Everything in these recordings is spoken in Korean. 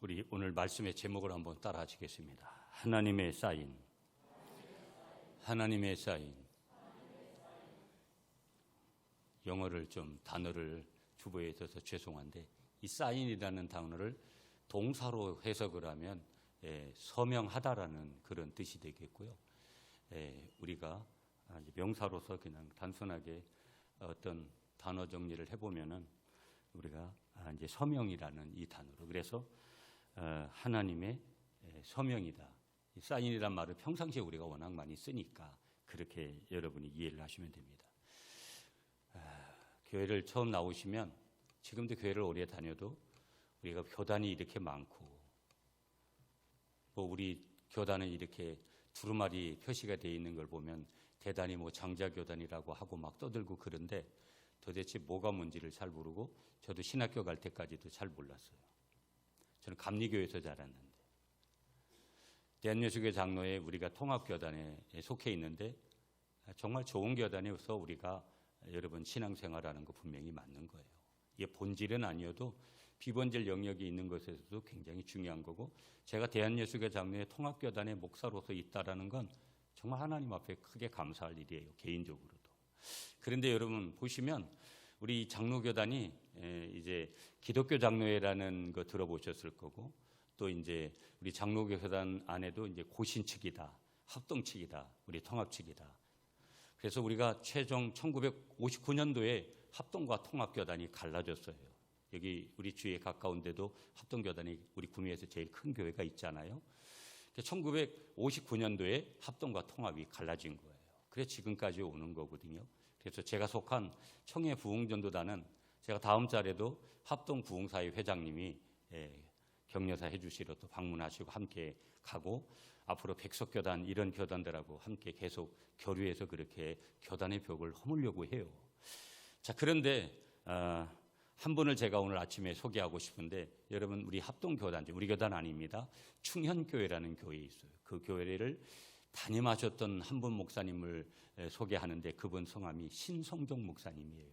우리 오늘 말씀의 제목을 한번 따라 하시겠습니다. 하나님의 사인. 하나님의 사인. 영어를 좀 단어를 주보에 있어서 죄송한데 이 사인이라는 단어를 동사로 해석을 하면 서명하다라는 그런 뜻이 되겠고요. 우리가 명사로서 그냥 단순하게 어떤 단어 정리를 해보면은 우리가 이제 서명이라는 이 단어로 그래서 하나님의 서명이다. 이 사인이란 말을 평상시에 우리가 워낙 많이 쓰니까 그렇게 여러분이 이해를 하시면 됩니다. 교회를 처음 나오시면 지금도 교회를 오래 다녀도 우리가 교단이 이렇게 많고 뭐 우리 교단은 이렇게 두루마리 표시가 되어 있는 걸 보면 대단히 뭐 장자교단이라고 하고 막 떠들고 그런데 도대체 뭐가 뭔지를 잘 모르고 저도 신학교 갈 때까지도 잘 몰랐어요. 저는 감리교에서 자랐는데 대한예수교 장로회 우리가 통합교단에 속해 있는데 정말 좋은 교단이어서 우리가 여러분 신앙생활하는 거 분명히 맞는 거예요. 이게 본질은 아니어도 비본질 영역이 있는 것에서도 굉장히 중요한 거고 제가 대한예수교 장로회 통합교단의 목사로서 있다라는 건 정말 하나님 앞에 크게 감사할 일이에요. 개인적으로도. 그런데 여러분 보시면 우리 장로교단이 이제 기독교 장로회라는 거 들어보셨을 거고 또 이제 우리 장로교단 안에도 이제 고신 측이다, 합동 측이다, 우리 통합 측이다. 그래서 우리가 최종 1959년도에 합동과 통합교단이 갈라졌어요. 여기 우리 주위에 가까운데도 합동교단이 우리 구미에서 제일 큰 교회가 있잖아요. 1959년도에 합동과 통합이 갈라진 거예요. 그래서 지금까지 오는 거거든요. 그래서 제가 속한 청해 부흥전도단은 제가 다음 달에도 합동 부흥사회 회장님이 격려사 해주시러 또 방문하시고 함께 가고 앞으로 백석교단 이런 교단들하고 함께 계속 교류해서 그렇게 교단의 벽을 허물려고 해요. 자, 그런데 한 분을 제가 오늘 아침에 소개하고 싶은데 여러분 우리 합동교단, 우리 교단 아닙니다. 충현교회라는 교회에 있어요. 그 교회를 담임하셨던 한 분 목사님을 소개하는데 그분 성함이 신성종 목사님이에요.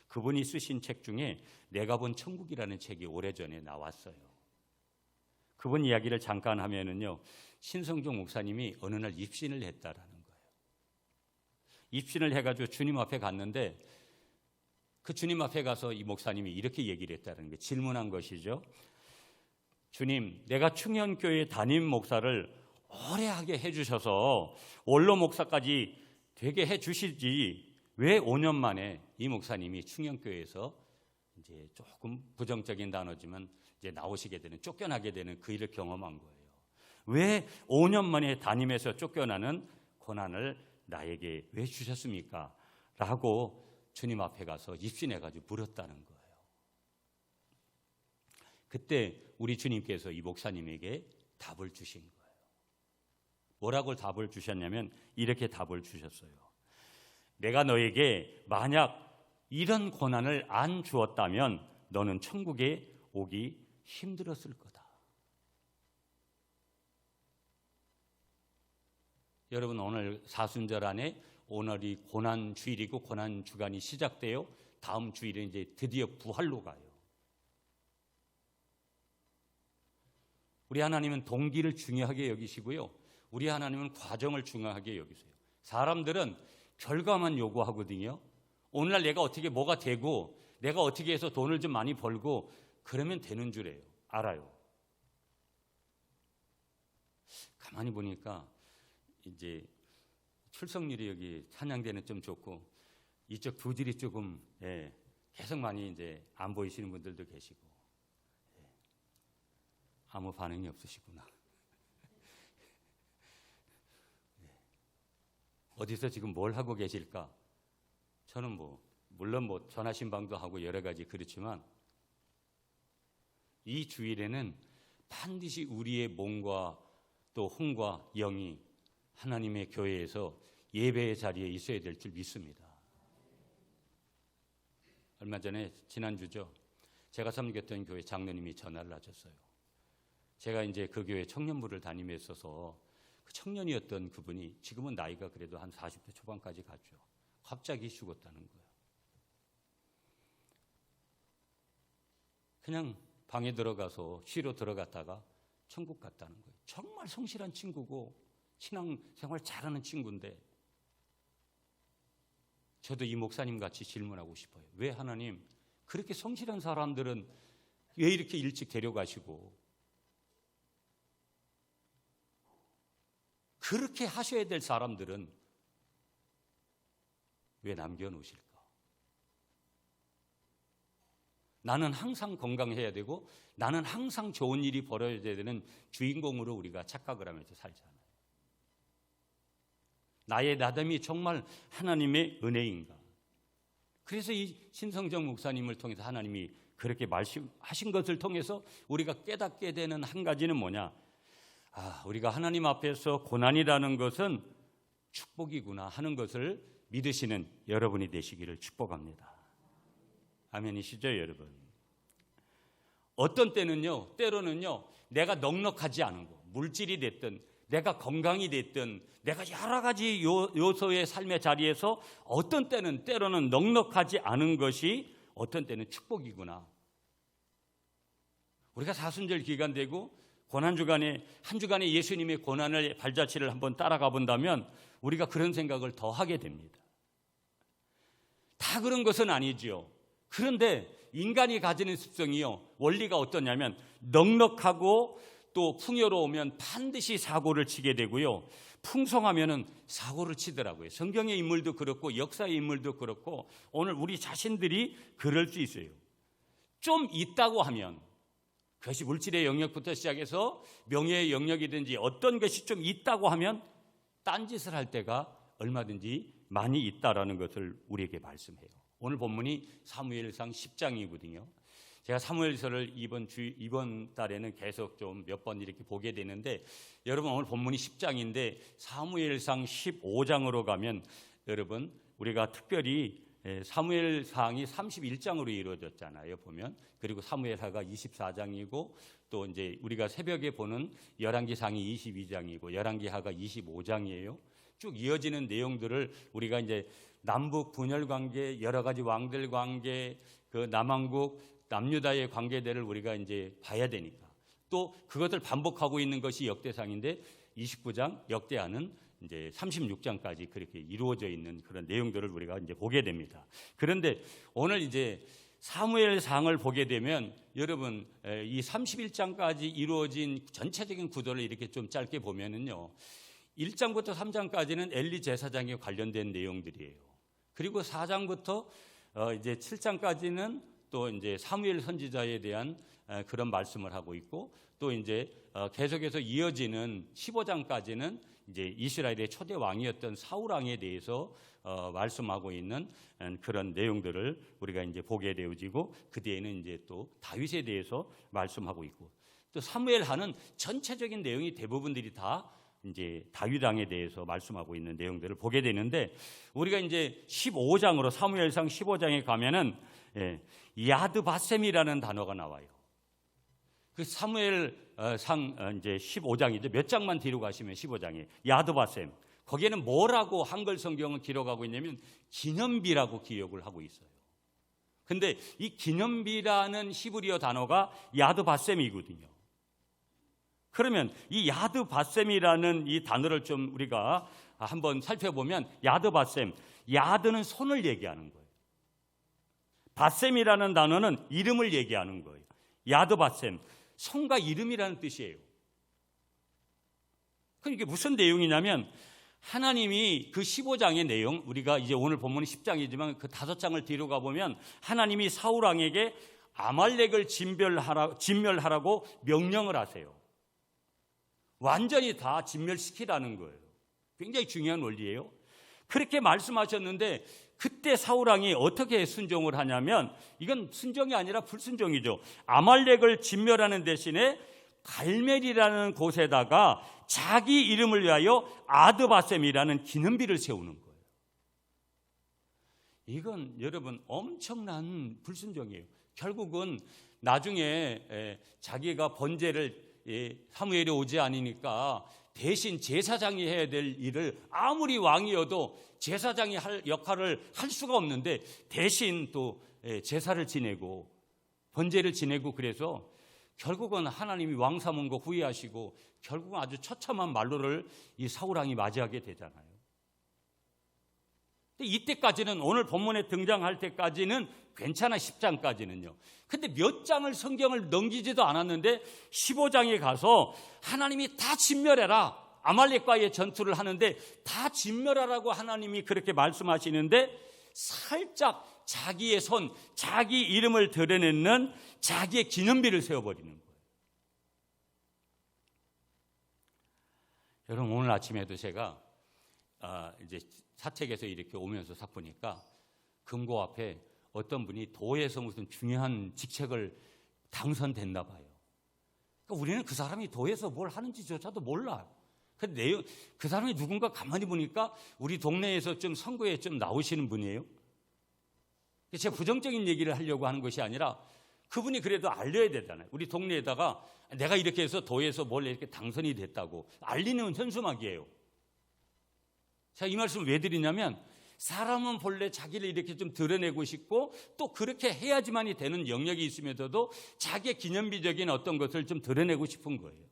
그분이 쓰신 책 중에 내가 본 천국이라는 책이 오래전에 나왔어요. 그분 이야기를 잠깐 하면은요. 신성종 목사님이 어느 날 입신을 했다라는 거예요. 입신을 해가지고 주님 앞에 갔는데 그 주님 앞에 가서 이 목사님이 이렇게 얘기를 했다는 거예요. 질문한 것이죠. 주님, 내가 충현교회 담임 목사를 오래 하게 해주셔서 원로 목사까지 되게 해주시지 왜 5년 만에 이 목사님이 충현교회에서 이제 조금 부정적인 단어지만 이제 나오시게 되는 쫓겨나게 되는 그 일을 경험한 거예요. 왜 5년 만에 담임에서 쫓겨나는 고난을 나에게 왜 주셨습니까? 라고 주님 앞에 가서 입신해가지고 물었다는 거예요. 그때 우리 주님께서 이 목사님에게 답을 주신 거예요. 뭐라고 답을 주셨냐면 이렇게 답을 주셨어요. 내가 너에게 만약 이런 고난을 안 주었다면 너는 천국에 오기 힘들었을 거다. 여러분 오늘 사순절 안에 오늘이 고난 주일이고 고난 주간이 시작돼요. 다음 주일은 이제 드디어 부활로 가요. 우리 하나님은 동기를 중요하게 여기시고요. 우리 하나님은 과정을 중요하게 여기세요. 사람들은 결과만 요구하거든요. 오늘날 내가 어떻게 뭐가 되고 내가 어떻게 해서 돈을 좀 많이 벌고 그러면 되는 줄 알아요. 가만히 보니까 이제 출석률이 여기 찬양대는 좀 좋고 이쪽 부질이 조금 계속 많이 이제 안 보이시는 분들도 계시고 아무 반응이 없으시구나. 어디서 지금 뭘 하고 계실까? 저는 물론 전화신방도 하고 여러 가지 그렇지만 이 주일에는 반드시 우리의 몸과 또 혼과 영이 하나님의 교회에서 예배의 자리에 있어야 될 줄 믿습니다. 얼마 전에 지난주죠. 제가 섬겼던 교회 장로님이 전화를 하셨어요. 제가 이제 그 교회 청년부를 다니며 있어서 그 청년이었던 그분이 지금은 나이가 그래도 한 40대 초반까지 갔죠. 갑자기 죽었다는 거예요. 그냥 방에 들어가서 쉬러 들어갔다가 천국 갔다는 거예요. 정말 성실한 친구고 신앙생활 잘하는 친구인데, 저도 이 목사님 같이 질문하고 싶어요. 왜 하나님 그렇게 성실한 사람들은 왜 이렇게 일찍 데려가시고 그렇게 하셔야 될 사람들은 왜 남겨놓으실까? 나는 항상 건강해야 되고 나는 항상 좋은 일이 벌어져야 되는 주인공으로 우리가 착각을 하면서 살잖아요. 나의 나됨이 정말 하나님의 은혜인가? 그래서 이 신성정 목사님을 통해서 하나님이 그렇게 말씀하신 것을 통해서 우리가 깨닫게 되는 한 가지는 뭐냐? 우리가 하나님 앞에서 고난이라는 것은 축복이구나 하는 것을 믿으시는 여러분이 되시기를 축복합니다. 아멘이시죠, 여러분? 어떤 때는요, 때로는요, 내가 넉넉하지 않은 거, 물질이 됐든 내가 건강이 됐든 내가 여러 가지 요소의 삶의 자리에서 어떤 때는 때로는 넉넉하지 않은 것이 어떤 때는 축복이구나. 우리가 사순절 기간 되고 고난주간에 한 주간의 예수님의 고난의 발자취를 한번 따라가 본다면 우리가 그런 생각을 더 하게 됩니다. 다 그런 것은 아니지요. 그런데 인간이 가지는 습성이요, 원리가 어떠냐면 넉넉하고 또 풍요로우면 반드시 사고를 치게 되고요, 풍성하면은 사고를 치더라고요. 성경의 인물도 그렇고 역사의 인물도 그렇고 오늘 우리 자신들이 그럴 수 있어요. 좀 있다고 하면, 그것이 물질의 영역부터 시작해서 명예의 영역이든지 어떤 것이 좀 있다고 하면 딴짓을 할 때가 얼마든지 많이 있다라는 것을 우리에게 말씀해요. 오늘 본문이 사무엘상 10장이거든요. 제가 사무엘서를 이번 달에는 계속 좀 몇 번 이렇게 보게 되는데, 여러분 오늘 본문이 10장인데 사무엘상 15장으로 가면 여러분 우리가 특별히 사무엘상이 31장으로 이루어졌잖아요, 보면. 그리고 사무엘하가 24장이고 또 이제 우리가 새벽에 보는 열왕기상이 22장이고 열왕기하가 25장이에요. 쭉 이어지는 내용들을 우리가 이제 남북 분열 관계, 여러 가지 왕들 관계, 그 남왕국 남유다의 관계들을 우리가 이제 봐야 되니까, 또 그것을 반복하고 있는 것이 역대상인데 29장, 역대하는 이제 36장까지 그렇게 이루어져 있는 그런 내용들을 우리가 이제 보게 됩니다. 그런데 오늘 이제 사무엘상을 보게 되면 여러분 이 31장까지 이루어진 전체적인 구도를 이렇게 좀 짧게 보면은요, 1장부터 3장까지는 엘리 제사장에 관련된 내용들이에요. 그리고 4장부터 이제 7장까지는 또 이제 사무엘 선지자에 대한 그런 말씀을 하고 있고, 또 이제 계속해서 이어지는 15장까지는 이제 이스라엘의 초대 왕이었던 사울 왕에 대해서 말씀하고 있는 그런 내용들을 우리가 이제 보게 되어지고, 그 뒤에는 이제 또 다윗에 대해서 말씀하고 있고, 또 사무엘하는 전체적인 내용이 대부분들이 다 이제 다윗 왕에 대해서 말씀하고 있는 내용들을 보게 되는데, 우리가 이제 15장으로 사무엘상 15장에 가면은 야드바셈이라는 단어가 나와요. 그 사무엘상 이제 15장이죠. 몇 장만 뒤로 가시면 15장에 야드바셈. 거기에는 뭐라고 한글 성경을 기록하고 있냐면 기념비라고 기억을 하고 있어요. 근데 이 기념비라는 히브리어 단어가 야드바셈이거든요. 그러면 이 야드바셈이라는 이 단어를 좀 우리가 한번 살펴보면, 야드바셈, 야드는 손을 얘기하는 거예요. 바셈이라는 단어는 이름을 얘기하는 거예요. 야드바셈, 손과 이름이라는 뜻이에요. 그럼 이게 무슨 내용이냐면, 하나님이 그 15장의 내용, 우리가 이제 오늘 본문이 10장이지만 그 5장을 뒤로 가보면 하나님이 사울 왕에게 아말렉을 진멸하라고 명령을 하세요. 완전히 다 진멸시키라는 거예요. 굉장히 중요한 원리예요. 그렇게 말씀하셨는데 그때 사울 왕이 어떻게 순종을 하냐면, 이건 순종이 아니라 불순종이죠. 아말렉을 진멸하는 대신에 갈멜이라는 곳에다가 자기 이름을 위하여 아드바셈이라는 기념비를 세우는 거예요. 이건 여러분 엄청난 불순종이에요. 결국은 나중에 자기가 번제를 사무엘이 오지 않으니까 대신 제사장이 해야 될 일을, 아무리 왕이어도 제사장이 할 역할을 할 수가 없는데 대신 또 제사를 지내고 번제를 지내고 그래서 결국은 하나님이 왕 삼은 거 후회하시고 결국은 아주 처참한 말로를 이 사울왕이 맞이하게 되잖아요. 이때까지는, 오늘 본문에 등장할 때까지는 괜찮아, 10장까지는요. 근데 몇 장을 성경을 넘기지도 않았는데 15장에 가서 하나님이 다 진멸해라, 아말렉과의 전투를 하는데 다 진멸하라고 하나님이 그렇게 말씀하시는데 살짝 자기의 손, 자기 이름을 드러내는 자기의 기념비를 세워버리는 거예요. 여러분, 오늘 아침에도 제가 이제 사택에서 이렇게 오면서 딱 보니까 금고 앞에 어떤 분이 도에서 무슨 중요한 직책을 당선됐나 봐요. 그러니까 우리는 그 사람이 도에서 뭘 하는지조차도 몰라요. 근데 그 사람이 누군가 가만히 보니까 우리 동네에서 좀 선거에 좀 나오시는 분이에요. 제가 부정적인 얘기를 하려고 하는 것이 아니라 그분이 그래도 알려야 되잖아요. 우리 동네에다가 내가 이렇게 해서 도에서 뭘 이렇게 당선이 됐다고 알리는 현수막이에요. 제가 이 말씀을 왜 드리냐면, 사람은 본래 자기를 이렇게 좀 드러내고 싶고 또 그렇게 해야지만이 되는 영역이 있으면서도 자기의 기념비적인 어떤 것을 좀 드러내고 싶은 거예요.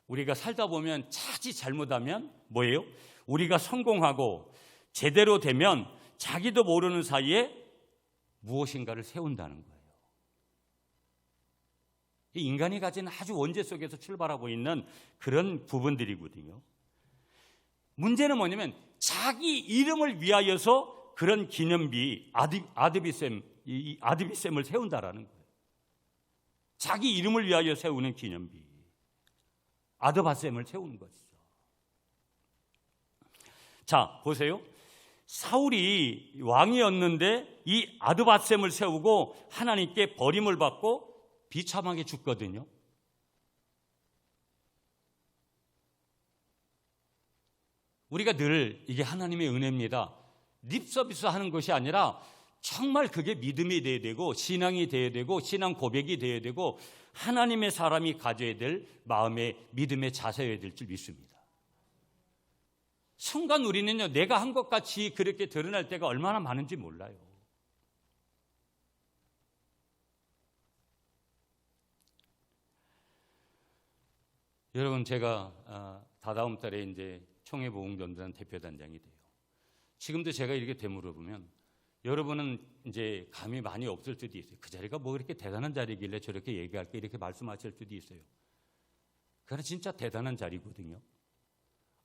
우리가 살다 보면 차지 잘못하면 뭐예요? 우리가 성공하고 제대로 되면 자기도 모르는 사이에 무엇인가를 세운다는 거예요. 이 인간이 가진 아주 원죄 속에서 출발하고 있는 그런 부분들이거든요. 문제는 뭐냐면 자기 이름을 위하여서 그런 기념비, 아드비셈을 세운다라는 거예요. 자기 이름을 위하여 세우는 기념비, 아드바셈을 세우는 것이죠. 자, 보세요. 사울이 왕이었는데 이 아드바셈을 세우고 하나님께 버림을 받고 비참하게 죽거든요. 우리가 늘 이게 하나님의 은혜입니다, 립서비스 하는 것이 아니라 정말 그게 믿음이 되어야 되고 신앙이 되어야 되고 신앙 고백이 되어야 되고 하나님의 사람이 가져야 될 마음의 믿음의 자세여야 될 줄 믿습니다. 순간 우리는요, 내가 한 것 같이 그렇게 드러날 때가 얼마나 많은지 몰라요. 여러분, 제가 다다음 달에 이제 총회보응전도단 대표단장이 돼요. 지금도 제가 이렇게 되물어보면 여러분은 이제 감이 많이 없을 수도 있어요. 그 자리가 뭐 그렇게 대단한 자리길래 저렇게 얘기할게, 이렇게 말씀하실 수도 있어요. 그러나 진짜 대단한 자리거든요.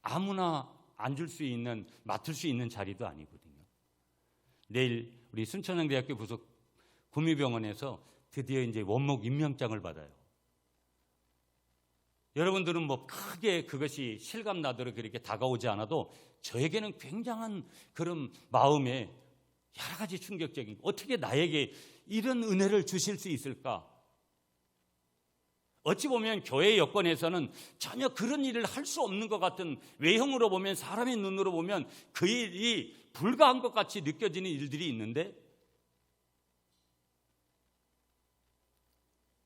아무나 앉을 수 있는, 맡을 수 있는 자리도 아니거든요. 내일 우리 순천향대학교 부속 구미병원에서 드디어 이제 원목 임명장을 받아요. 여러분들은 뭐 크게 그것이 실감나도록 그렇게 다가오지 않아도 저에게는 굉장한 그런 마음에 여러 가지 충격적인, 어떻게 나에게 이런 은혜를 주실 수 있을까? 어찌 보면 교회 여건에서는 전혀 그런 일을 할 수 없는 것 같은, 외형으로 보면, 사람의 눈으로 보면 그 일이 불가한 것 같이 느껴지는 일들이 있는데,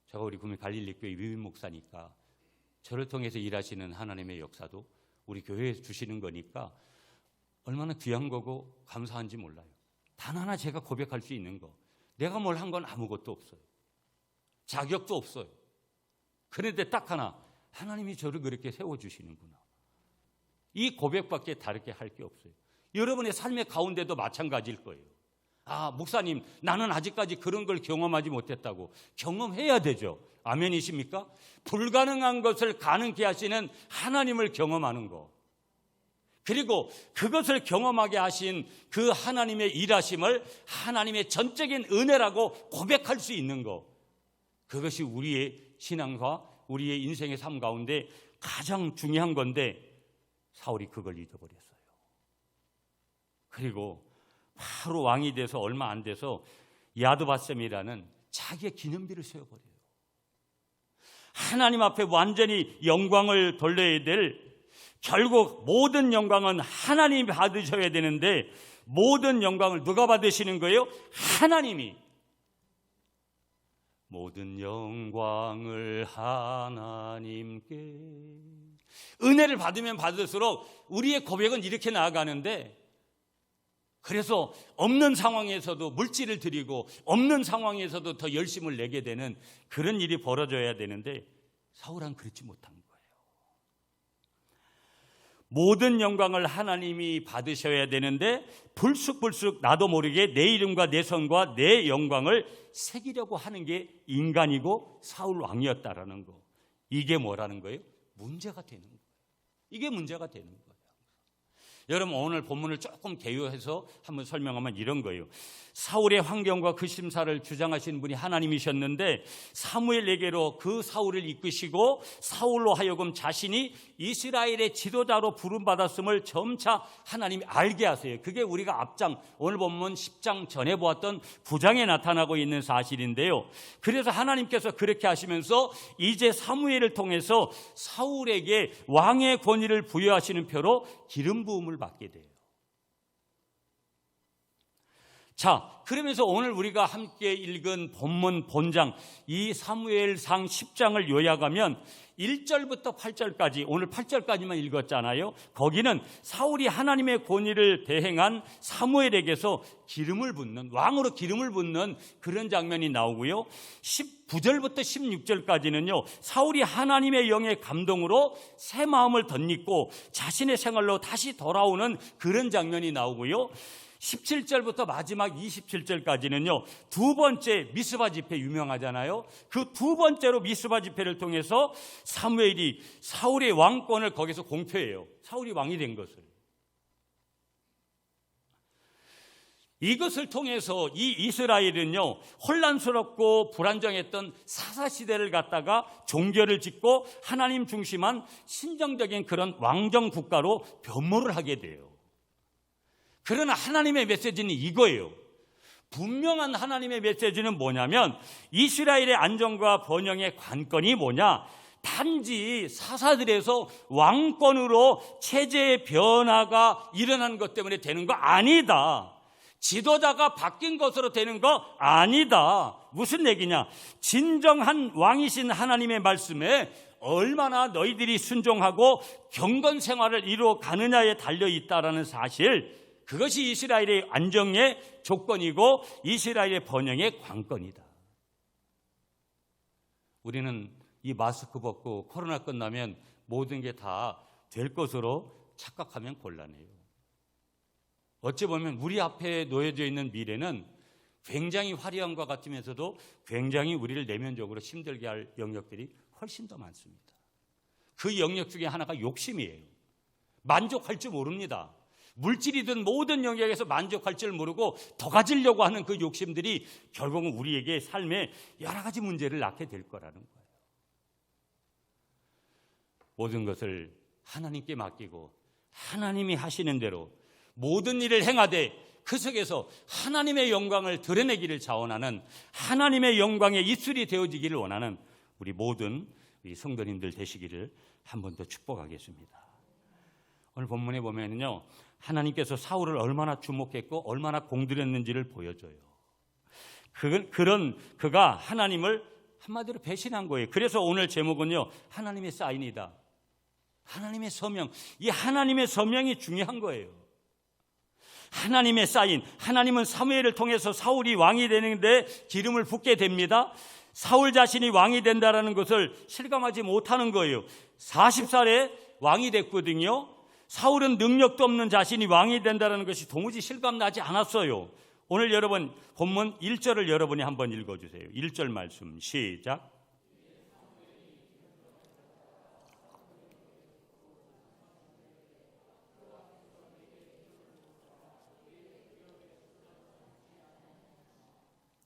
제가 우리 구미 갈릴리교회 위임 목사니까 저를 통해서 일하시는 하나님의 역사도 우리 교회에 주시는 거니까 얼마나 귀한 거고 감사한지 몰라요. 단 하나 제가 고백할 수 있는 거, 내가 뭘 한 건 아무것도 없어요. 자격도 없어요. 그런데 딱 하나, 하나님이 저를 그렇게 세워주시는구나. 이 고백밖에 다르게 할 게 없어요. 여러분의 삶의 가운데도 마찬가지일 거예요. 아, 목사님, 나는 아직까지 그런 걸 경험하지 못했다고. 경험해야 되죠. 아멘이십니까? 불가능한 것을 가능케 하시는 하나님을 경험하는 거, 그리고 그것을 경험하게 하신 그 하나님의 일하심을 하나님의 전적인 은혜라고 고백할 수 있는 거, 그것이 우리의 신앙과 우리의 인생의 삶 가운데 가장 중요한 건데, 사울이 그걸 잊어버렸어요. 그리고 바로 왕이 돼서 얼마 안 돼서 야드바셈이라는 자기의 기념비를 세워버려요. 하나님 앞에 완전히 영광을 돌려야 될, 결국 모든 영광은 하나님이 받으셔야 되는데 모든 영광을 누가 받으시는 거예요? 하나님이. 모든 영광을 하나님께. 은혜를 받으면 받을수록 우리의 고백은 이렇게 나아가는데, 그래서 없는 상황에서도 물질을 드리고 없는 상황에서도 더 열심을 내게 되는 그런 일이 벌어져야 되는데 사울은 그렇지 못한 거예요. 모든 영광을 하나님이 받으셔야 되는데 불쑥불쑥 나도 모르게 내 이름과 내 성과 내 영광을 새기려고 하는 게 인간이고 사울 왕이었다라는 거. 이게 뭐라는 거예요? 문제가 되는 거예요. 이게 문제가 되는 거예요. 여러분, 오늘 본문을 조금 개요해서 한번 설명하면 이런 거예요. 사울의 환경과 그 심사를 주장하시는 분이 하나님이셨는데 사무엘에게로 그 사울을 이끄시고 사울로 하여금 자신이 이스라엘의 지도자로 부름받았음을 점차 하나님이 알게 하세요. 그게 우리가 앞장, 오늘 본문 10장 전에 보았던 9장에 나타나고 있는 사실인데요. 그래서 하나님께서 그렇게 하시면서 이제 사무엘을 통해서 사울에게 왕의 권위를 부여하시는 표로 기름 부음을 받게 돼요. 자, 그러면서 오늘 우리가 함께 읽은 본문 본장 이 사무엘상 10장을 요약하면 1절부터 8절까지, 오늘 8절까지만 읽었잖아요. 거기는 사울이 하나님의 권위를 대행한 사무엘에게서 기름을 붓는, 왕으로 기름을 붓는 그런 장면이 나오고요. 19절부터 16절까지는요, 사울이 하나님의 영의 감동으로 새 마음을 덧입고 자신의 생활로 다시 돌아오는 그런 장면이 나오고요. 17절부터 마지막 27절까지는요, 두 번째 미스바 집회 유명하잖아요. 그 두 번째로 미스바 집회를 통해서 사무엘이 사울의 왕권을 거기서 공표해요. 사울이 왕이 된 것을. 이것을 통해서 이 이스라엘은요, 혼란스럽고 불안정했던 사사시대를 갖다가 종교를 짓고 하나님 중심한 신정적인 그런 왕정 국가로 변모를 하게 돼요. 그러나 하나님의 메시지는 이거예요. 분명한 하나님의 메시지는 뭐냐면 이스라엘의 안정과 번영의 관건이 뭐냐? 단지 사사들에서 왕권으로 체제의 변화가 일어난 것 때문에 되는 거 아니다. 지도자가 바뀐 것으로 되는 거 아니다. 무슨 얘기냐? 진정한 왕이신 하나님의 말씀에 얼마나 너희들이 순종하고 경건 생활을 이루어 가느냐에 달려있다라는 사실, 그것이 이스라엘의 안정의 조건이고 이스라엘의 번영의 관건이다. 우리는 이 마스크 벗고 코로나 끝나면 모든 게 다 될 것으로 착각하면 곤란해요. 어찌 보면 우리 앞에 놓여져 있는 미래는 굉장히 화려한 것 같으면서도 굉장히 우리를 내면적으로 힘들게 할 영역들이 훨씬 더 많습니다. 그 영역 중에 하나가 욕심이에요. 만족할 줄 모릅니다. 물질이든 모든 영역에서 만족할 줄 모르고 더 가지려고 하는 그 욕심들이 결국은 우리에게 삶에 여러 가지 문제를 낳게 될 거라는 거예요. 모든 것을 하나님께 맡기고 하나님이 하시는 대로 모든 일을 행하되 그 속에서 하나님의 영광을 드러내기를 자원하는, 하나님의 영광의 입술이 되어지기를 원하는 우리 모든 우리 성도님들 되시기를 한 번 더 축복하겠습니다. 오늘 본문에 보면요, 하나님께서 사울을 얼마나 주목했고 얼마나 공들였는지를 보여줘요. 그가 하나님을 한마디로 배신한 거예요. 그래서 오늘 제목은요, 하나님의 사인이다. 하나님의 서명. 이 하나님의 서명이 중요한 거예요. 하나님의 사인. 하나님은 사무엘을 통해서 사울이 왕이 되는데 기름을 붓게 됩니다. 사울 자신이 왕이 된다는 것을 실감하지 못하는 거예요. 40살에 왕이 됐거든요. 사울은 능력도 없는 자신이 왕이 된다는 것이 도무지 실감나지 않았어요. 오늘 여러분 본문 1절을 여러분이 한번 읽어주세요. 1절 말씀 시작.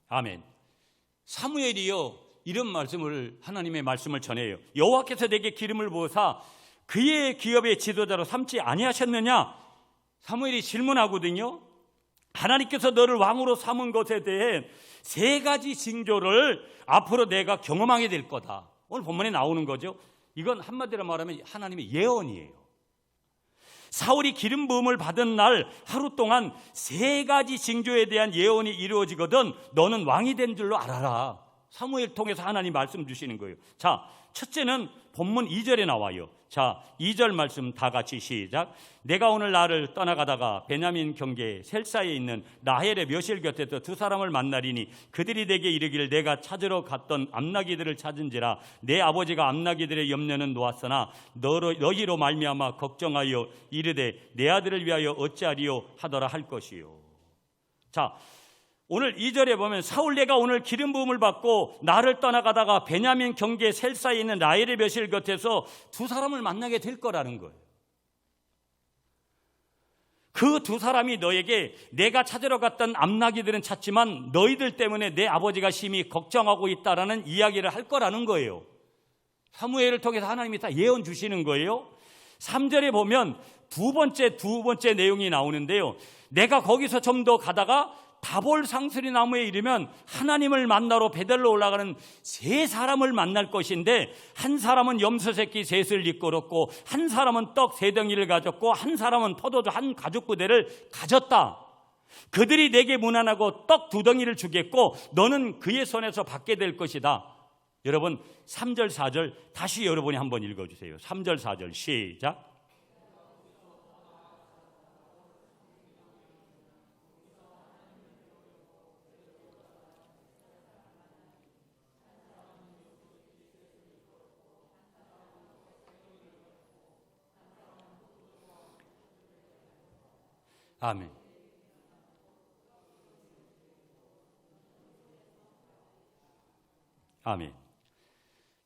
아멘. 사무엘이요, 이런 말씀을, 하나님의 말씀을 전해요. 여호와께서 내게 기름을 부으사 그의 기업의 지도자로 삼지 아니하셨느냐? 사무엘이 질문하거든요. 하나님께서 너를 왕으로 삼은 것에 대해 세 가지 징조를 앞으로 내가 경험하게 될 거다. 오늘 본문에 나오는 거죠. 이건 한마디로 말하면 하나님의 예언이에요. 사울이 기름 부음을 받은 날 하루 동안 세 가지 징조에 대한 예언이 이루어지거든 너는 왕이 된 줄로 알아라. 사무엘 통해서 하나님 말씀 주시는 거예요. 자, 첫째는 본문 2절에 나와요. 자, 2절 말씀 다 같이 시작. 내가 오늘 나를 떠나가다가 베냐민 경계 셀사에 있는 라헬의 묘실 곁에서 두 사람을 만나리니 그들이 내게 이르기를 내가 찾으러 갔던 암나기들을 찾은지라 내 아버지가 암나기들의 염려는 놓았으나 너희로 말미암아 걱정하여 이르되 내 아들을 위하여 어찌하리요 하더라 할 것이요. 자, 오늘 2절에 보면 사울 내가 오늘 기름 부음을 받고 나를 떠나가다가 베냐민 경계 셀사에 있는 라헬의 묘실 곁에서 두 사람을 만나게 될 거라는 거예요. 그 두 사람이 너에게 내가 찾으러 갔던 암나기들은 찾지만 너희들 때문에 내 아버지가 심히 걱정하고 있다라는 이야기를 할 거라는 거예요. 사무엘을 통해서 하나님이 다 예언 주시는 거예요. 3절에 보면 두 번째 내용이 나오는데요. 내가 거기서 좀 더 가다가 다볼 상수리 나무에 이르면 하나님을 만나러 베델로 올라가는 세 사람을 만날 것인데 한 사람은 염소 새끼 셋을 이끌었고 한 사람은 떡 세 덩이를 가졌고 한 사람은 포도주 한 가죽 부대를 가졌다. 그들이 내게 문안하고 떡 두 덩이를 주겠고 너는 그의 손에서 받게 될 것이다. 여러분 3절 4절 다시 여러분이 한번 읽어주세요. 3절 4절 시작. 아멘. 아멘.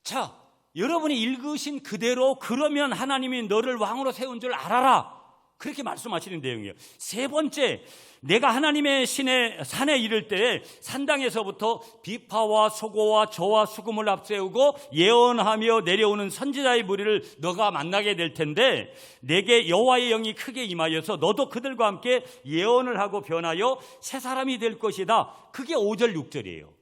자, 여러분이 읽으신 그대로 그러면 하나님이 너를 왕으로 세운 줄 알아라. 그렇게 말씀하시는 내용이에요. 세 번째, 내가 하나님의 산에 이를 때 산당에서부터 비파와 소고와 저와 수금을 앞세우고 예언하며 내려오는 선지자의 무리를 너가 만나게 될 텐데 내게 여호와의 영이 크게 임하여서 너도 그들과 함께 예언을 하고 변하여 새 사람이 될 것이다. 그게 5절 6절이에요.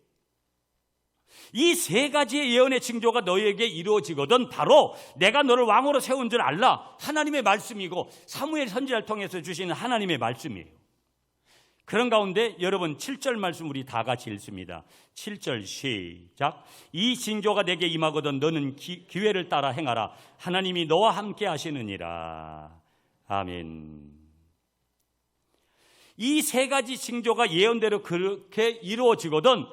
이 세 가지의 예언의 징조가 너에게 이루어지거든 바로 내가 너를 왕으로 세운 줄 알라. 하나님의 말씀이고 사무엘 선지자를 통해서 주시는 하나님의 말씀이에요. 그런 가운데 여러분 7절 말씀 우리 다 같이 읽습니다. 7절 시작. 이 징조가 내게 임하거든 너는 기회를 따라 행하라. 하나님이 너와 함께 하시느니라. 아멘. 이 세 가지 징조가 예언대로 그렇게 이루어지거든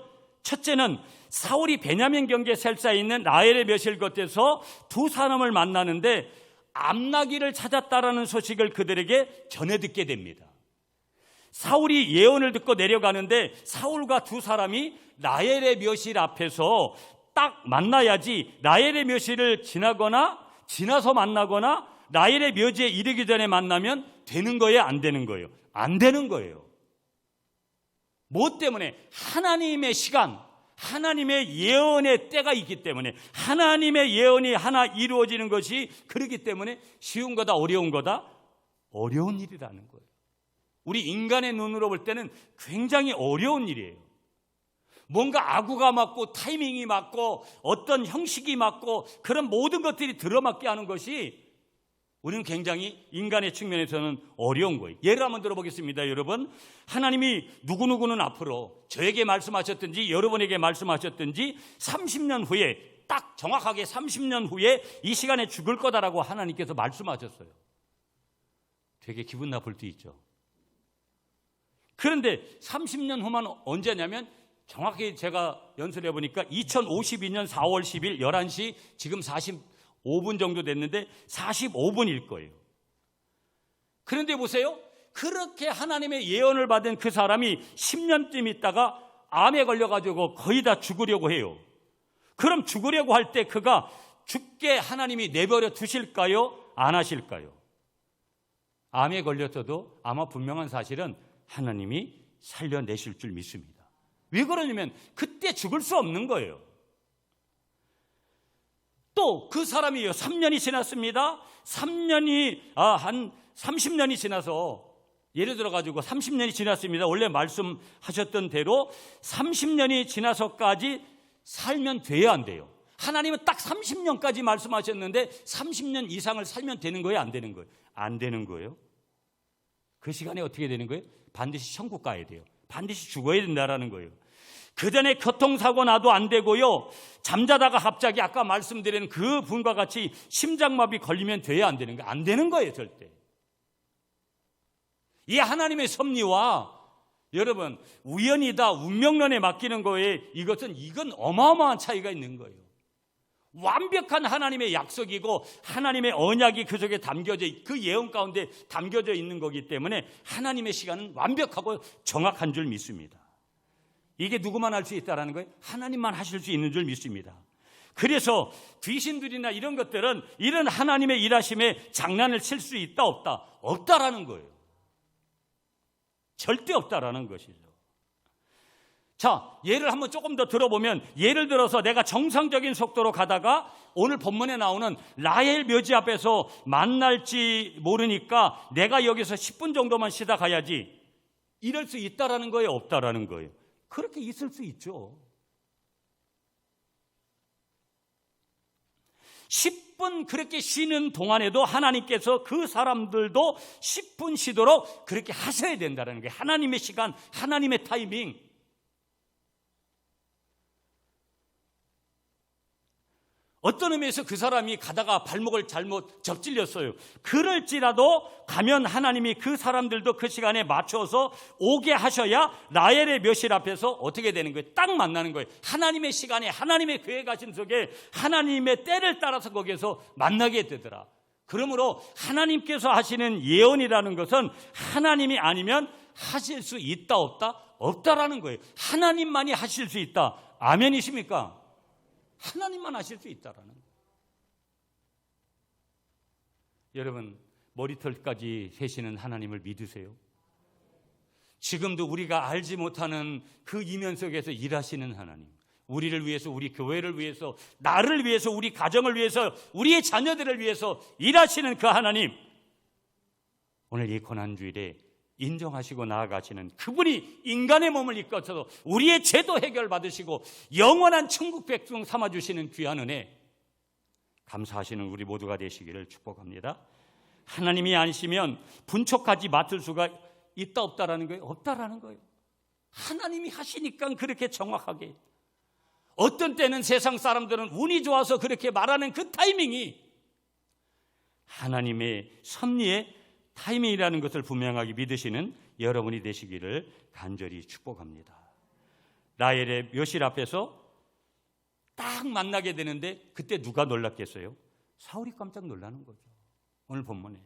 첫째는 사울이 베냐민 경계 셀사에 있는 라헬의 묘실 곁에서 두 사람을 만나는데 암나기를 찾았다라는 소식을 그들에게 전해 듣게 됩니다. 사울이 예언을 듣고 내려가는데 사울과 두 사람이 라헬의 묘실 앞에서 딱 만나야지 라헬의 묘실을 지나서 만나거나 라헬의 묘지에 이르기 전에 만나면 되는 거예요? 안 되는 거예요? 안 되는 거예요. 뭐 때문에? 하나님의 시간, 하나님의 예언의 때가 있기 때문에 하나님의 예언이 하나 이루어지는 것이 그렇기 때문에 쉬운 거다 어려운 거다? 어려운 일이라는 거예요. 우리 인간의 눈으로 볼 때는 굉장히 어려운 일이에요. 뭔가 아구가 맞고 타이밍이 맞고 어떤 형식이 맞고 그런 모든 것들이 들어맞게 하는 것이 우리는 굉장히 인간의 측면에서는 어려운 거예요. 예를 한번 들어보겠습니다. 여러분, 하나님이 누구누구는 앞으로 저에게 말씀하셨든지 여러분에게 말씀하셨든지 30년 후에 딱 정확하게 30년 후에 이 시간에 죽을 거다라고 하나님께서 말씀하셨어요. 되게 기분 나쁠 때 있죠. 그런데 30년 후만 언제냐면 정확히 제가 연설해 보니까 2052년 4월 10일 11시 지금 45분 정도 됐는데 45분일 거예요. 그런데 보세요. 그렇게 하나님의 예언을 받은 그 사람이 10년쯤 있다가 암에 걸려가지고 거의 다 죽으려고 해요. 그럼 죽으려고 할 때 그가 죽게 하나님이 내버려 두실까요? 안 하실까요? 암에 걸렸어도 아마 분명한 사실은 하나님이 살려내실 줄 믿습니다. 왜 그러냐면 그때 죽을 수 없는 거예요. 또 그 사람이요 3년이 지났습니다. 3년이 한 30년이 지나서 예를 들어 가지고 30년이 지났습니다. 원래 말씀하셨던 대로 30년이 지나서까지 살면 돼야 안 돼요. 하나님은 딱 30년까지 말씀하셨는데 30년 이상을 살면 되는 거예요? 안 되는 거예요? 안 되는 거예요. 그 시간에 어떻게 되는 거예요? 반드시 천국 가야 돼요. 반드시 죽어야 된다라는 거예요. 그 전에 교통사고 나도 안 되고요. 잠자다가 갑자기 아까 말씀드린 그 분과 같이 심장마비 걸리면 돼야 안 되는 거예요. 안 되는 거예요, 절대. 이 하나님의 섭리와 여러분 우연이다, 운명론에 맡기는 거에 이건 어마어마한 차이가 있는 거예요. 완벽한 하나님의 약속이고 하나님의 언약이 그 속에 담겨져, 그 예언 가운데 담겨져 있는 거기 때문에 하나님의 시간은 완벽하고 정확한 줄 믿습니다. 이게 누구만 할 수 있다라는 거예요? 하나님만 하실 수 있는 줄 믿습니다. 그래서 귀신들이나 이런 것들은 이런 하나님의 일하심에 장난을 칠 수 있다 없다? 없다라는 거예요. 절대 없다라는 것이죠. 자, 예를 한번 조금 더 들어보면, 예를 들어서 내가 정상적인 속도로 가다가 오늘 본문에 나오는 라헬 묘지 앞에서 만날지 모르니까 내가 여기서 10분 정도만 쉬다 가야지, 이럴 수 있다라는 거예요, 없다라는 거예요? 그렇게 있을 수 있죠. 10분 그렇게 쉬는 동안에도 하나님께서 그 사람들도 10분 쉬도록 그렇게 하셔야 된다는 거예요. 하나님의 시간, 하나님의 타이밍. 어떤 의미에서 그 사람이 가다가 발목을 잘못 접질렸어요. 그럴지라도 가면 하나님이 그 사람들도 그 시간에 맞춰서 오게 하셔야 라헬의 묘실 앞에서 어떻게 되는 거예요? 딱 만나는 거예요. 하나님의 시간에, 하나님의 계획하심 속에 하나님의 때를 따라서 거기에서 만나게 되더라. 그러므로 하나님께서 하시는 예언이라는 것은 하나님이 아니면 하실 수 있다 없다? 없다라는 거예요. 하나님만이 하실 수 있다. 아멘이십니까? 하나님만 하실 수 있다라는 거예요. 여러분, 머리털까지 세시는 하나님을 믿으세요? 지금도 우리가 알지 못하는 그 이면 속에서 일하시는 하나님, 우리를 위해서, 우리 교회를 위해서, 나를 위해서, 우리 가정을 위해서, 우리의 자녀들을 위해서 일하시는 그 하나님, 오늘 이 고난주일에 인정하시고 나아가시는 그분이 인간의 몸을 이끌어서 우리의 죄도 해결받으시고 영원한 천국 백성 삼아주시는 귀한 은혜, 감사하시는 우리 모두가 되시기를 축복합니다. 하나님이 아니시면 분초까지 맡을 수가 있다 없다라는 거예요? 없다라는 거예요. 하나님이 하시니까 그렇게 정확하게. 어떤 때는 세상 사람들은 운이 좋아서 그렇게 말하는 그 타이밍이 하나님의 섭리의 타이밍이라는 것을 분명하게 믿으시는 여러분이 되시기를 간절히 축복합니다. 라헬의 묘실 앞에서 딱 만나게 되는데 그때 누가 놀랐겠어요? 사울이 깜짝 놀라는 거죠. 오늘 본문에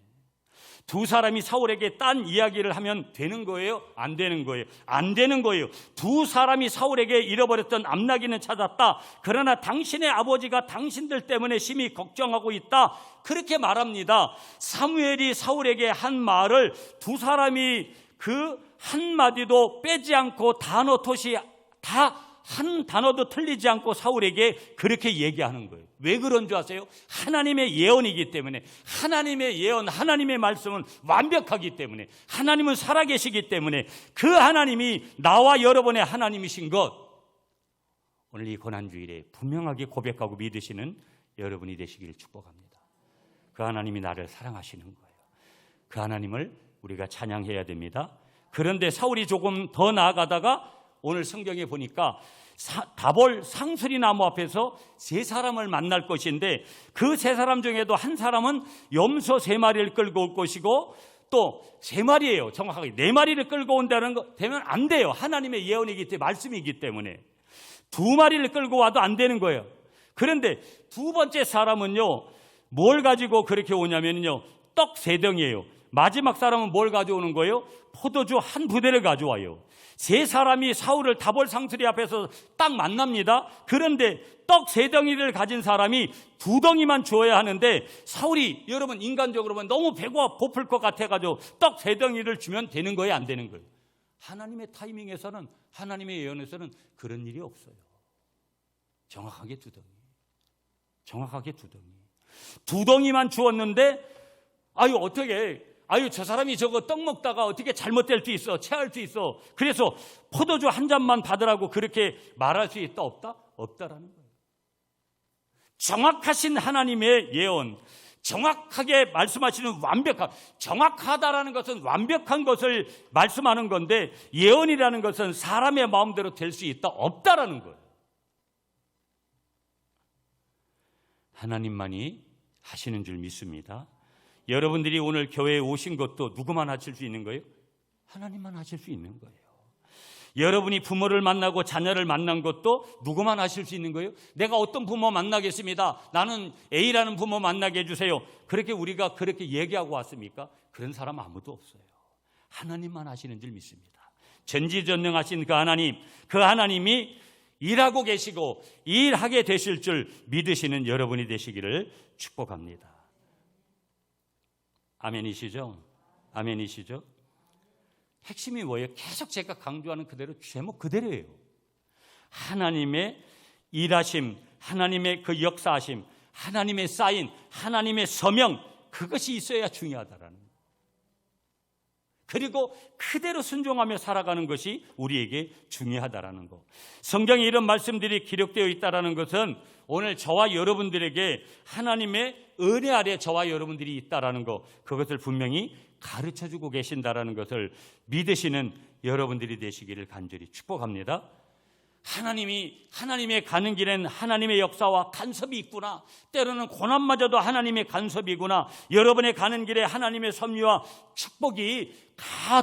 두 사람이 사울에게 딴 이야기를 하면 되는 거예요? 안 되는 거예요? 안 되는 거예요. 두 사람이 사울에게 잃어버렸던 암나귀는 찾았다. 그러나 당신의 아버지가 당신들 때문에 심히 걱정하고 있다. 그렇게 말합니다. 사무엘이 사울에게 한 말을 두 사람이 그 한마디도 빼지 않고 단어 토시 다 한 단어도 틀리지 않고 사울에게 그렇게 얘기하는 거예요. 왜 그런 줄 아세요? 하나님의 예언이기 때문에, 하나님의 예언, 하나님의 말씀은 완벽하기 때문에, 하나님은 살아계시기 때문에 그 하나님이 나와 여러분의 하나님이신 것, 오늘 이 고난주일에 분명하게 고백하고 믿으시는 여러분이 되시기를 축복합니다. 그 하나님이 나를 사랑하시는 거예요. 그 하나님을 우리가 찬양해야 됩니다. 그런데 사울이 조금 더 나아가다가 오늘 성경에 보니까 다볼 상수리 나무 앞에서 세 사람을 만날 것인데 그 세 사람 중에도 한 사람은 염소 3마리를 끌고 올 것이고 또 3마리예요. 정확하게 4마리를 끌고 온다는 거 되면 안 돼요. 하나님의 예언이기 때문에, 말씀이기 때문에 2마리를 끌고 와도 안 되는 거예요. 그런데 두 번째 사람은요, 뭘 가지고 그렇게 오냐면요, 떡 3덩이에요. 마지막 사람은 뭘 가져오는 거예요? 포도주 한 부대를 가져와요. 세 사람이 사울을 다볼 상수리 앞에서 딱 만납니다. 그런데 떡 3덩이를 가진 사람이 2덩이만 주어야 하는데 사울이, 여러분 인간적으로 보면 너무 배가 고플 것 같아가지고 떡 3덩이를 주면 되는 거예요, 안 되는 거예요? 하나님의 타이밍에서는, 하나님의 예언에서는 그런 일이 없어요. 정확하게 2덩이, 정확하게 2덩이. 2덩이만 주었는데 어떻게, 저 사람이 저거 떡 먹다가 어떻게 잘못될 수 있어, 체할 수 있어. 그래서 포도주 한 잔만 받으라고 그렇게 말할 수 있다 없다? 없다라는 거예요. 정확하신 하나님의 예언, 정확하게 말씀하시는 정확하다라는 것은 완벽한 것을 말씀하는 건데, 예언이라는 것은 사람의 마음대로 될 수 있다 없다라는 거예요. 하나님만이 하시는 줄 믿습니다. 여러분들이 오늘 교회에 오신 것도 누구만 하실 수 있는 거예요? 하나님만 하실 수 있는 거예요. 여러분이 부모를 만나고 자녀를 만난 것도 누구만 하실 수 있는 거예요? 내가 어떤 부모 만나겠습니다. 나는 A라는 부모 만나게 해주세요. 그렇게 우리가 그렇게 얘기하고 왔습니까? 그런 사람 아무도 없어요. 하나님만 하시는 줄 믿습니다. 전지전능하신 그 하나님이 일하고 계시고 일하게 되실 줄 믿으시는 여러분이 되시기를 축복합니다. 아멘이시죠? 아멘이시죠? 핵심이 뭐예요? 계속 제가 강조하는 그대로 제목 그대로예요. 하나님의 일하심, 하나님의 그 역사하심, 하나님의 사인, 하나님의 서명, 그것이 있어야 중요하다라는 거예요. 그리고 그대로 순종하며 살아가는 것이 우리에게 중요하다라는 거. 성경에 이런 말씀들이 기록되어 있다라는 것은 오늘 저와 여러분들에게 하나님의 은혜 아래 저와 여러분들이 있다라는 거, 그것을 분명히 가르쳐주고 계신다라는 것을 믿으시는 여러분들이 되시기를 간절히 축복합니다. 하나님의 가는 길엔 하나님의 역사와 간섭이 있구나. 때로는 고난마저도 하나님의 간섭이구나. 여러분의 가는 길에 하나님의 섭리와 축복이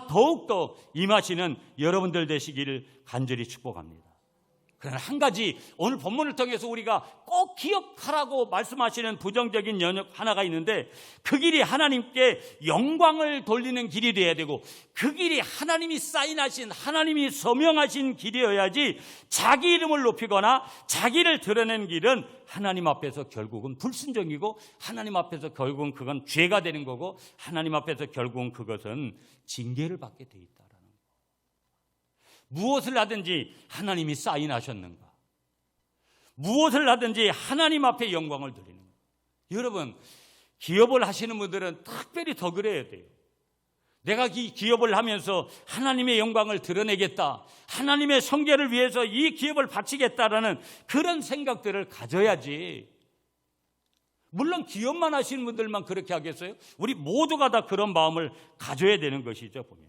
더욱더 임하시는 여러분들 되시기를 간절히 축복합니다. 그러나 한 가지 오늘 본문을 통해서 우리가 꼭 기억하라고 말씀하시는 부정적인 연역 하나가 있는데, 그 길이 하나님께 영광을 돌리는 길이 되어야 되고, 그 길이 하나님이 사인하신, 하나님이 서명하신 길이어야지, 자기 이름을 높이거나 자기를 드러내는 길은 하나님 앞에서 결국은 불순종이고, 하나님 앞에서 결국은 그건 죄가 되는 거고, 하나님 앞에서 결국은 그것은 징계를 받게 돼 있다. 무엇을 하든지 하나님이 사인하셨는가? 무엇을 하든지 하나님 앞에 영광을 드리는 것. 여러분, 기업을 하시는 분들은 특별히 더 그래야 돼요. 내가 이 기업을 하면서 하나님의 영광을 드러내겠다, 하나님의 성결을 위해서 이 기업을 바치겠다라는 그런 생각들을 가져야지. 물론 기업만 하시는 분들만 그렇게 하겠어요? 우리 모두가 다 그런 마음을 가져야 되는 것이죠. 보면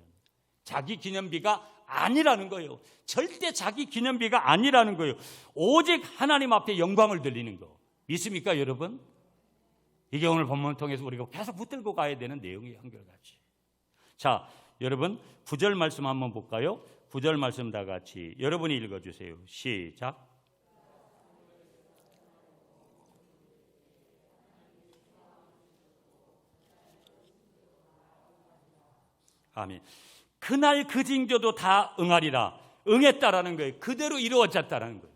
자기 기념비가 아니라는 거예요. 절대 자기 기념비가 아니라는 거예요. 오직 하나님 앞에 영광을 돌리는 거. 믿습니까, 여러분? 이게 오늘 본문을 통해서 우리가 계속 붙들고 가야 되는 내용이 한결같이. 자, 여러분 9절 말씀 한번 볼까요? 9절 말씀 다 같이 여러분이 읽어주세요. 시작. 아멘. 그날 그 징조도 다 응하리라. 응했다라는 거예요. 그대로 이루어졌다라는 거예요.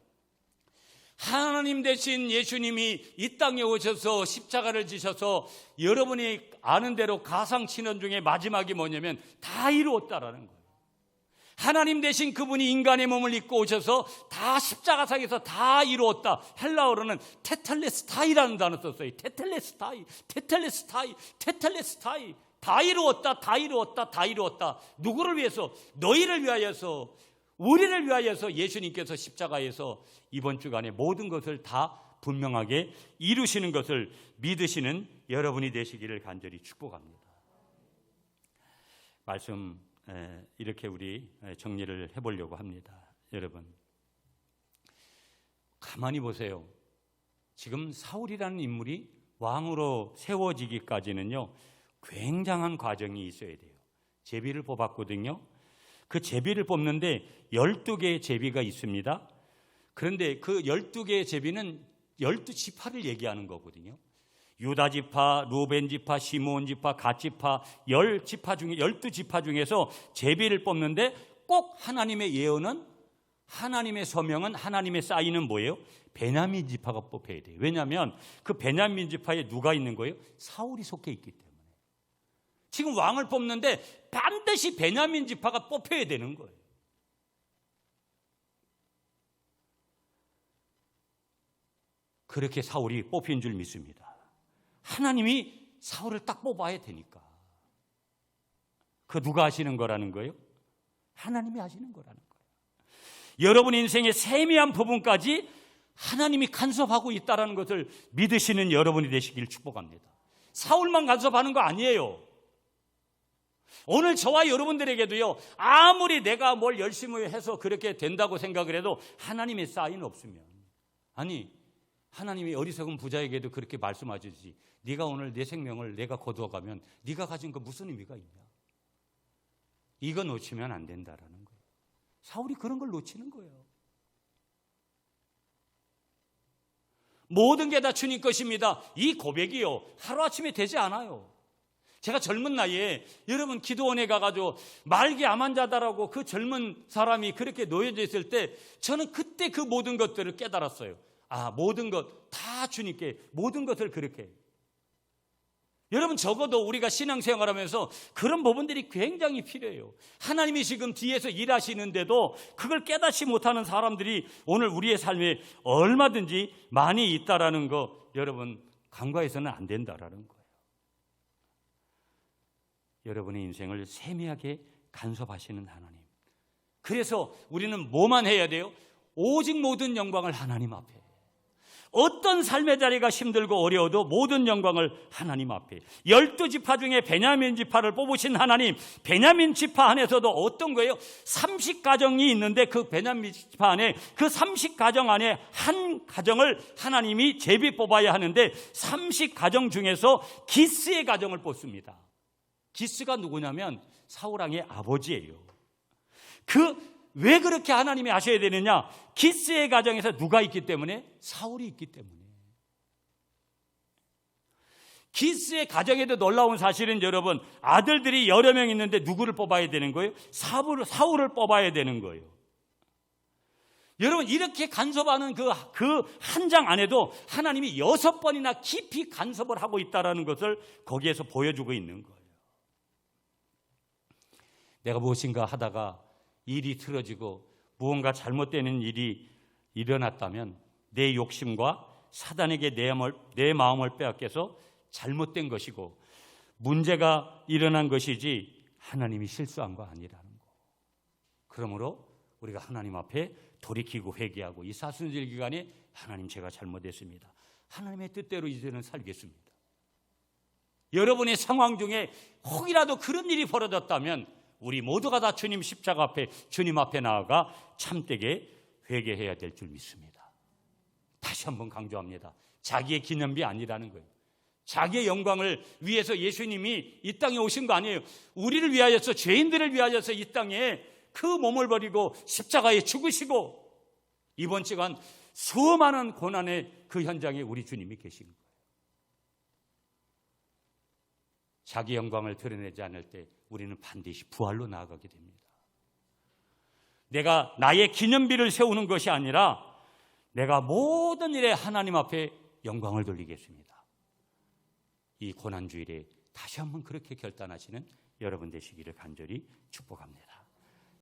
하나님 대신 예수님이 이 땅에 오셔서 십자가를 지셔서 여러분이 아는 대로 가상친언 중에 마지막이 뭐냐면 다 이루었다라는 거예요. 하나님 대신 그분이 인간의 몸을 입고 오셔서 다 십자가상에서 다 이루었다. 헬라어로는 테텔레스타이라는 단어 썼어요. 테텔레스타이. 다 이루었다, 다 이루었다, 다 이루었다. 누구를 위해서? 너희를 위하여서, 우리를 위하여서 예수님께서 십자가에서 이번 주간에 모든 것을 다 분명하게 이루시는 것을 믿으시는 여러분이 되시기를 간절히 축복합니다. 말씀 이렇게 우리 정리를 해보려고 합니다. 여러분, 가만히 보세요. 지금 사울이라는 인물이 왕으로 세워지기까지는요, 굉장한 과정이 있어야 돼요. 제비를 뽑았거든요. 그 제비를 뽑는데 12개의 제비가 있습니다. 그런데 그 12개의 제비는 12지파를 얘기하는 거거든요. 유다 지파, 루벤 지파, 시므온 지파, 갓 지파, 12지파 중에서 제비를 뽑는데 꼭 하나님의 예언은, 하나님의 서명은, 하나님의 사인은 뭐예요? 베냐민 지파가 뽑혀야 돼요. 왜냐하면 그 베냐민 지파에 누가 있는 거예요? 사울이 속해 있기 때문에. 지금 왕을 뽑는데 반드시 베냐민 지파가 뽑혀야 되는 거예요. 그렇게 사울이 뽑힌 줄 믿습니다. 하나님이 사울을 딱 뽑아야 되니까. 그 누가 하시는 거라는 거예요? 하나님이 하시는 거라는 거예요. 여러분 인생의 세미한 부분까지 하나님이 간섭하고 있다는 것을 믿으시는 여러분이 되시길 축복합니다. 사울만 간섭하는 거 아니에요. 오늘 저와 여러분들에게도요, 아무리 내가 뭘 열심히 해서 그렇게 된다고 생각을 해도 하나님의 사인 없으면, 아니 하나님이 어리석은 부자에게도 그렇게 말씀하시지, 네가 오늘 내 생명을 내가 거두어가면 네가 가진 거 무슨 의미가 있냐. 이거 놓치면 안 된다라는 거예요. 사울이 그런 걸 놓치는 거예요. 모든 게 다 주님 것입니다. 이 고백이요, 하루아침에 되지 않아요. 제가 젊은 나이에 여러분 기도원에 가가지고 말기 암 환자다라고 그 젊은 사람이 그렇게 놓여져 있을 때 저는 그때 그 모든 것들을 깨달았어요. 아, 모든 것 다 주님께 모든 것을 그렇게. 여러분 적어도 우리가 신앙생활하면서 그런 부분들이 굉장히 필요해요. 하나님이 지금 뒤에서 일하시는데도 그걸 깨닫지 못하는 사람들이 오늘 우리의 삶에 얼마든지 많이 있다라는 거 여러분 간과해서는 안 된다라는 거예요. 여러분의 인생을 세밀하게 간섭하시는 하나님. 그래서 우리는 뭐만 해야 돼요? 오직 모든 영광을 하나님 앞에. 어떤 삶의 자리가 힘들고 어려워도 모든 영광을 하나님 앞에. 12지파 중에 베냐민 지파를 뽑으신 하나님, 베냐민 지파 안에서도 어떤 거예요? 30가정이 있는데 그 베냐민 지파 안에 그 30가정 안에 한 가정을 하나님이 제비 뽑아야 하는데 30가정 중에서 기스의 가정을 뽑습니다. 기스가 누구냐면 사울왕의 아버지예요. 왜 그렇게 하나님이 하셔야 되느냐? 기스의 가정에서 누가 있기 때문에? 사울이 있기 때문에. 기스의 가정에도 놀라운 사실은 여러분, 아들들이 여러 명 있는데 누구를 뽑아야 되는 거예요? 사울을 뽑아야 되는 거예요. 여러분, 이렇게 간섭하는 그 한 장 안에도 하나님이 6번이나 깊이 간섭을 하고 있다는 것을 거기에서 보여주고 있는 거예요. 내가 무엇인가 하다가 일이 틀어지고 무언가 잘못되는 일이 일어났다면 내 욕심과 사단에게 내 마음을 빼앗겨서 잘못된 것이고 문제가 일어난 것이지 하나님이 실수한 거 아니라는 거. 그러므로 우리가 하나님 앞에 돌이키고 회개하고 이 사순절 기간에 하나님, 제가 잘못했습니다. 하나님의 뜻대로 이제는 살겠습니다. 여러분의 상황 중에 혹이라도 그런 일이 벌어졌다면 우리 모두가 다 주님 십자가 앞에, 주님 앞에 나아가 참되게 회개해야 될 줄 믿습니다. 다시 한번 강조합니다. 자기의 기념비 아니라는 거예요. 자기의 영광을 위해서 예수님이 이 땅에 오신 거 아니에요. 우리를 위하여서, 죄인들을 위하여서 이 땅에 그 몸을 버리고 십자가에 죽으시고 이번 시간 수많은 고난의 그 현장에 우리 주님이 계신 거예요. 자기 영광을 드러내지 않을 때 우리는 반드시 부활로 나아가게 됩니다. 내가 나의 기념비를 세우는 것이 아니라 내가 모든 일에 하나님 앞에 영광을 돌리겠습니다. 이 고난주일에 다시 한번 그렇게 결단하시는 여러분 되시기를 간절히 축복합니다.